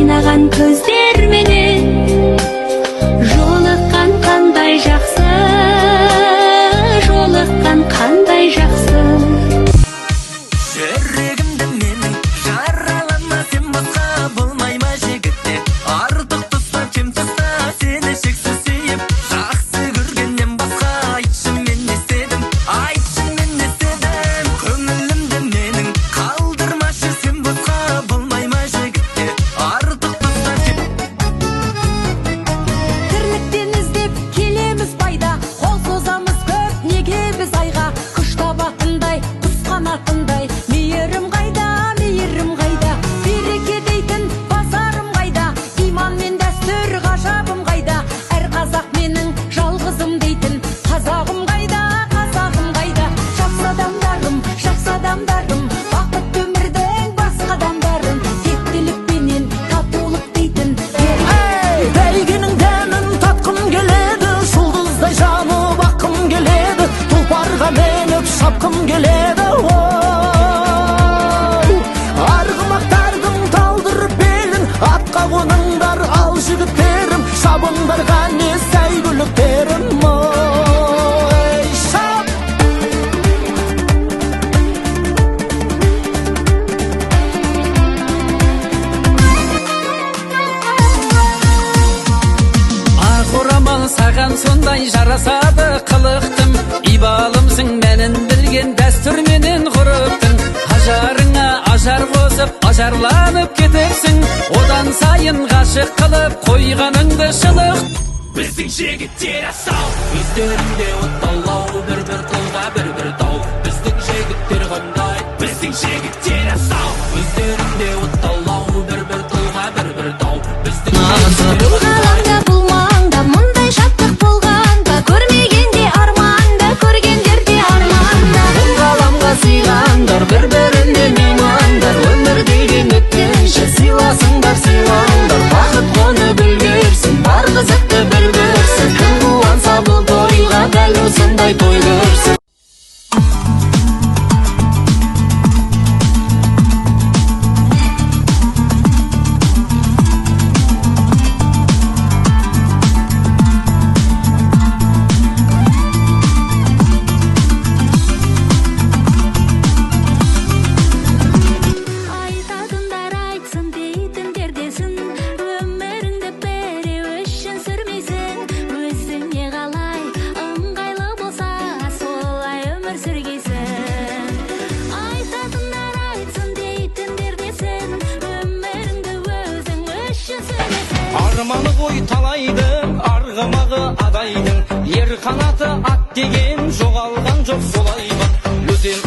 кайнаган көздөр менен жолуккан кандай жаксы, жолуккан кандай жаксы. Жүрегімді менің жаралама, сен басқа болмайма жігітте. Артық тұста, кем тұста, сені шексіз сүйіп, жақсы көргеннен басқа айтшы мен не істедім, айтшы мен не істедім. Көңілімді менің қалдырмашы, сен басқа болмайма жігітте. Артық тұста, тірліктен іздеп келеміз пайда, қол созамыз көп неге біз айға. Күш табатындай, құс қанатындай, мейірім қайда, мейірім қайда. Береке дейтін базарым қайда, иман мен дәстүр ғажабым қайда. Әр қазақ менің жалғызым дейтін қазағым қайда, қазағым қайда. Жақсы адамдарым, бақытты өмірдің басқа адамдарын, тектілікпенен татулық дейтін. Бәйгенің дәмін татқым келеді, жұлдыздай жанып аққым келеді, тұлпарға мініп шапқым келеді. Арғымақтардың талдырып белін, атқа қоныңдар ал жігіттерім, шабыңдар ғане сәйгүліктерім. Шап! Ақ орамал саған сондай жарасады, қылықтым ибалымсың, мәнін білген дәстүр менен ғұрыптың. Ажарыңа ажар қосып, ажарланып кетерсің, одан сайын ғашық қылып қойғаныңды шылық. біздің жігіттер асау, өздерінде отталау, бір-бір тұлға, бір-бір тау. Біздің жігіттер қандай, біздің жігіттер асау, өздерінде отталау, бір-бір тұлға, бір-бір тау. Біздің жігіттер Ғаламда бұл маңда мұндай шаттық болғанда, көрмегенде арманда, көргендерде арманда. Бұл ғаламға сыйғандар, бір-біріне меймандар, өмір деген өткенше сыйласыңдар, сыйлаңдар. Бақыт қоны білгерсін, бар қызықты бір көрсін, кім қуанса бұл тойға дәл осындай той көрсін. Айтатындар айтсын дейтіндер десін, өміріңді біреу үшін сүрмейсің. Өзіңе қалай ыңғайлы болса, солай өмір сүргейсің. Айтатындар айтсын дейтіндер десін, өміріңді өзің үшін сүрмейсің. Арманы ғой талайдың, арғымағы адайдың, ер қанаты ат деген жоғалған жоқ солай бар. Өзен